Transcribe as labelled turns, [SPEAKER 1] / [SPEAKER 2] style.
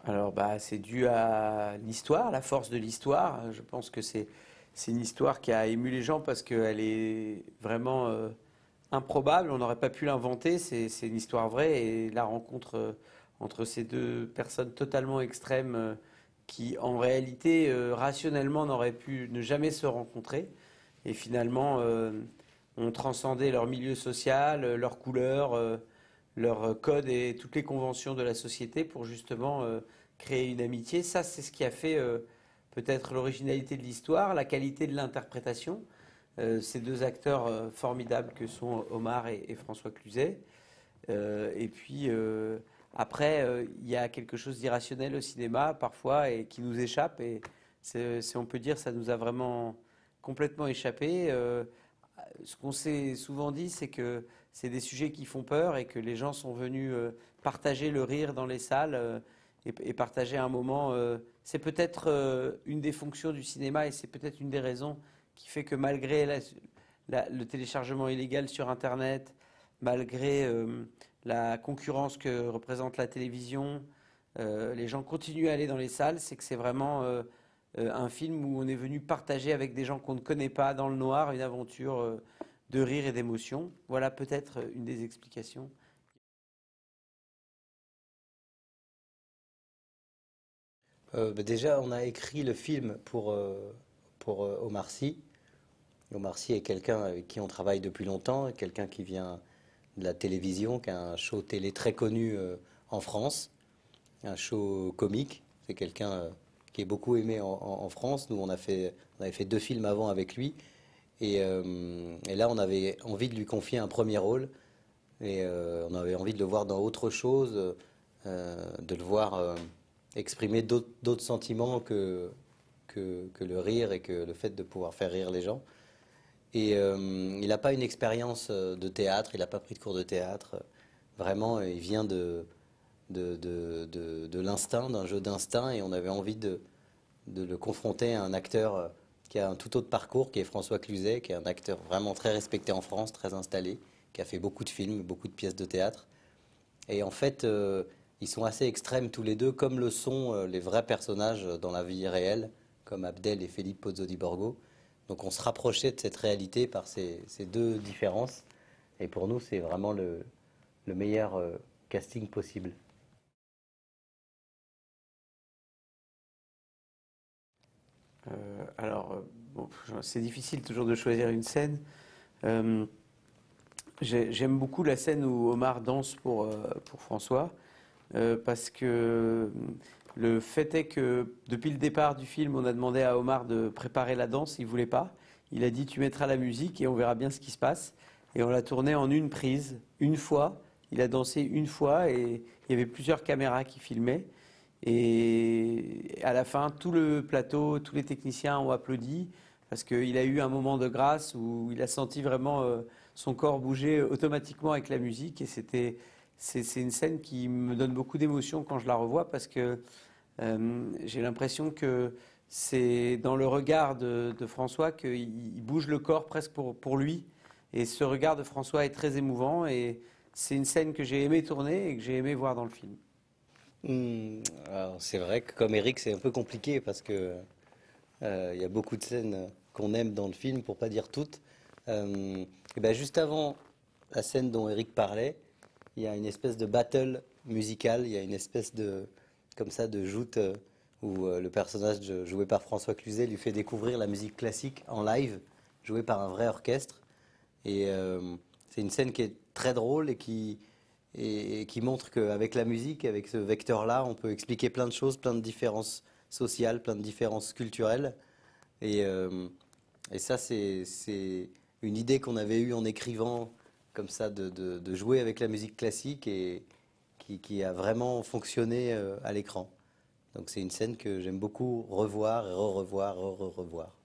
[SPEAKER 1] Alors, bah, c'est dû à l'histoire, la force de l'histoire. Je pense que c'est une histoire qui a ému les gens parce qu'elle est vraiment improbable. On n'aurait pas pu l'inventer. C'est une histoire vraie et la rencontre entre ces deux personnes totalement extrêmes qui, en réalité, rationnellement, n'auraient pu ne jamais se rencontrer et finalement ont transcendé leur milieu social, leur couleur. Leur code et toutes les conventions de la société pour justement créer une amitié. Ça, c'est ce qui a fait peut-être l'originalité de l'histoire, la qualité de l'interprétation. Ces deux acteurs formidables que sont Omar et François Cluzet. Et puis après, il y a quelque chose d'irrationnel au cinéma parfois et qui nous échappe. Et si on peut dire, ça nous a vraiment complètement échappé. Ce qu'on s'est souvent dit, c'est que c'est des sujets qui font peur et que les gens sont venus partager le rire dans les salles et partager un moment. C'est peut-être une des fonctions du cinéma et c'est peut-être une des raisons qui fait que malgré le téléchargement illégal sur Internet, malgré la concurrence que représente la télévision, les gens continuent à aller dans les salles. C'est que c'est vraiment un film où on est venu partager avec des gens qu'on ne connaît pas dans le noir une aventure de rire et d'émotion. Voilà peut-être une des explications.
[SPEAKER 2] Déjà, on a écrit le film pour Omar Sy. Omar Sy est quelqu'un avec qui on travaille depuis longtemps, quelqu'un qui vient de la télévision, qui a un show télé très connu en France, un show comique. C'est quelqu'un qui est beaucoup aimé en France. Nous, on avait fait deux films avant avec lui. Et là, on avait envie de lui confier un premier rôle. Et on avait envie de le voir dans autre chose, de le voir exprimer d'autres sentiments que le rire et que le fait de pouvoir faire rire les gens. Et il n'a pas une expérience de théâtre, il n'a pas pris de cours de théâtre. Vraiment, il vient de l'instinct, d'un jeu d'instinct, et on avait envie de le confronter à un acteur qui a un tout autre parcours, qui est François Cluzet, qui est un acteur vraiment très respecté en France, très installé, qui a fait beaucoup de films, beaucoup de pièces de théâtre. Et en fait, ils sont assez extrêmes tous les deux, comme le sont les vrais personnages dans la vie réelle, comme Abdel et Felipe Pozzo di Borgo. Donc on se rapprochait de cette réalité par ces deux différences. Et pour nous, c'est vraiment le meilleur casting possible.
[SPEAKER 1] Bon, c'est difficile toujours de choisir une scène. Euh, J'aime beaucoup la scène où Omar danse pour François, parce que le fait est que depuis le départ du film, on a demandé à Omar de préparer la danse, il voulait pas. Il a dit tu mettras la musique et on verra bien ce qui se passe. Et on l'a tourné en une prise, une fois. Il a dansé une fois et il y avait plusieurs caméras qui filmaient. Et à la fin, tout le plateau, tous les techniciens ont applaudi parce qu'il a eu un moment de grâce où il a senti vraiment son corps bouger automatiquement avec la musique. Et c'est une scène qui me donne beaucoup d'émotion quand je la revois parce que j'ai l'impression que c'est dans le regard de François qu'il bouge le corps presque pour lui. Et ce regard de François est très émouvant et c'est une scène que j'ai aimé tourner et que j'ai aimé voir dans le film.
[SPEAKER 2] Alors, c'est vrai que comme Eric, c'est un peu compliqué parce que il y a beaucoup de scènes qu'on aime dans le film, pour pas dire toutes. Et ben juste avant la scène dont Eric parlait, il y a une espèce de battle musical, il y a une espèce de comme ça de joute où le personnage joué par François Cluzet lui fait découvrir la musique classique en live, jouée par un vrai orchestre. Et c'est une scène qui est très drôle et qui montre qu'avec la musique, avec ce vecteur-là, on peut expliquer plein de choses, plein de différences sociales, plein de différences culturelles. Et, euh, et ça, c'est une idée qu'on avait eue en écrivant comme ça, de jouer avec la musique classique et qui a vraiment fonctionné à l'écran. Donc c'est une scène que j'aime beaucoup revoir et re-revoir, re-revoir.